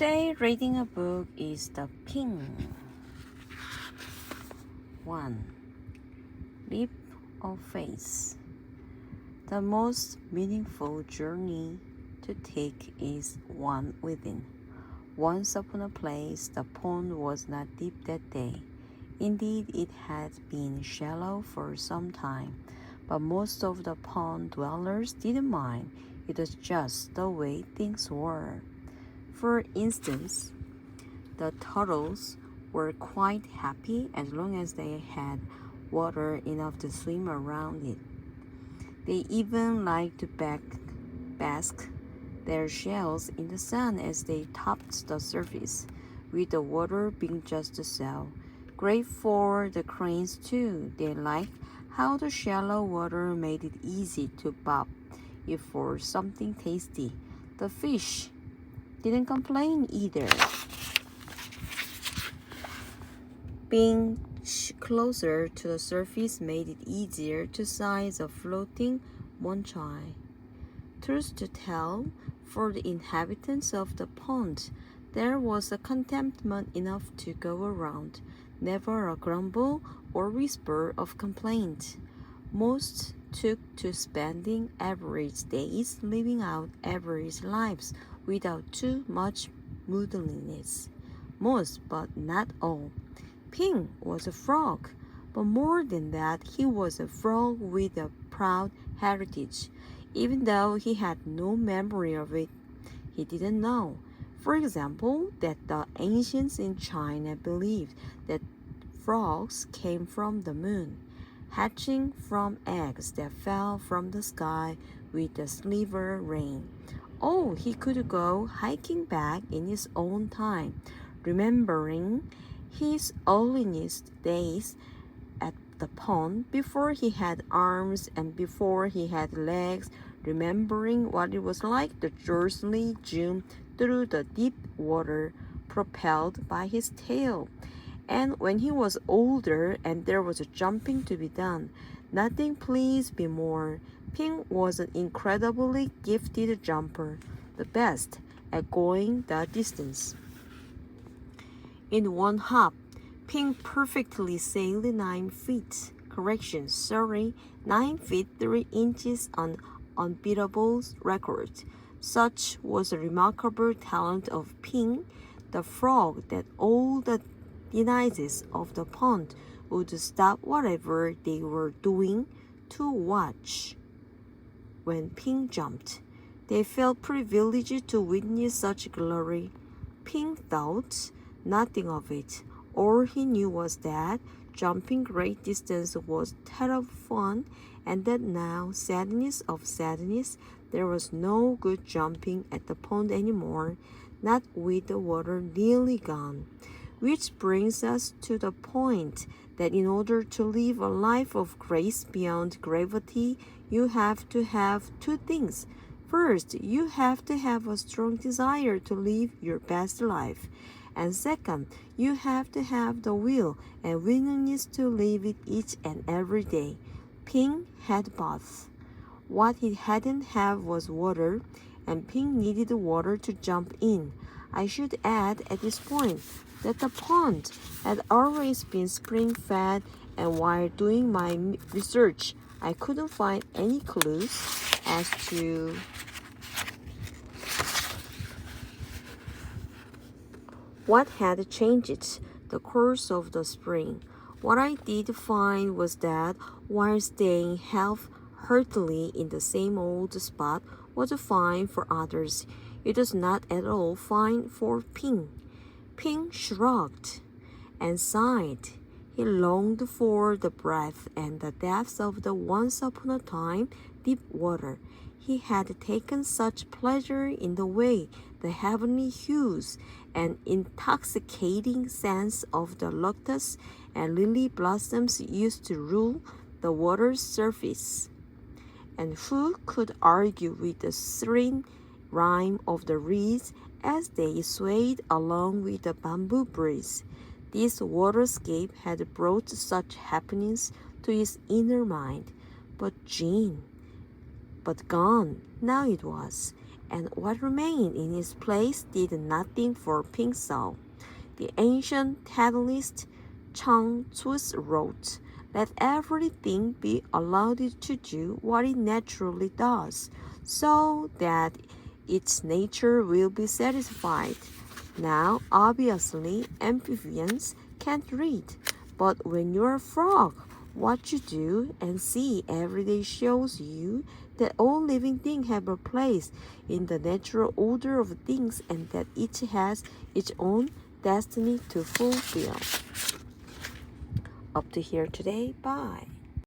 Today, reading a book is The Ping. 1. Leap of Faith. The most meaningful journey to take is one within. Once upon a place, the pond was not deep that day. Indeed, it had been shallow for some time, but most of the pond dwellers didn't mind. It was just the way things were. For instance, the turtles were quite happy as long as they had water enough to swim around it. They even liked to bask their shells in the sun as they topped the surface, with the water being just so. Great for the cranes too. They liked how the shallow water made it easy to bob it for something tasty. The fish didn't complain either. Being closer to the surface made it easier to size a floating moonshine. Truth to tell, for the inhabitants of the pond, there was a contentment enough to go around, never a grumble or whisper of complaint. Most took to spending average days living out average lives without too much moodiness. Most, but not all. Ping was a frog, but more than that, he was a frog with a proud heritage. Even though he had no memory of it, he didn't know, for example, that the ancients in China believed that frogs came from the moon, hatching from eggs that fell from the sky with the silver rain. Oh, he could go hiking back in his own time, remembering his earliest days at the pond before he had arms and before he had legs, remembering what it was like to joyfully jump through the deep water propelled by his tail. And when he was older and there was a jumping to be done, nothing pleased me more. Ping was an incredibly gifted jumper, the best at going the distance. In one hop, Ping perfectly sailed 9 feet. 9 feet 3 inches, an unbeatable record. Such was the remarkable talent of Ping, the frog, that all the denizens of the pond would stop whatever they were doing to watch. When Ping jumped, they felt privileged to witness such glory. Ping thought nothing of it. All he knew was that jumping great distance was terrible fun, and that now, sadness of sadness, there was no good jumping at the pond anymore, not with the water nearly gone. Which brings us to the point that in order to live a life of grace beyond gravity, you have to have 2 things. First, you have to have a strong desire to live your best life. And second, you have to have the will and willingness to live it each and every day. Ping had both. What he hadn't have was water, and Ping needed water to jump in. I should add at this point that the pond had always been spring-fed, and while doing my research, I couldn't find any clues as to what had changed the course of the spring. What I did find was that while staying half-heartedly in the same old spot was fine for others, it was not at all fine for Ping. Ping shrugged and sighed. He longed for the breadth and the depths of the once upon a time deep water. He had taken such pleasure in the way the heavenly hues and intoxicating scents of the lotus and lily blossoms used to rule the water's surface. And who could argue with the serene rhyme of the reeds as they swayed along with the bamboo breeze? This waterscape had brought such happiness to his inner mind. But gone now it was, and what remained in its place did nothing for Ping Sao. The ancient Taoist Chuang Tzu wrote, "Let everything be allowed to do what it naturally does, so that its nature will be satisfied." Now, obviously, amphibians can't read, but when you're a frog, what you do and see every day shows you that all living things have a place in the natural order of things and that each has its own destiny to fulfill. Up to here today. Bye.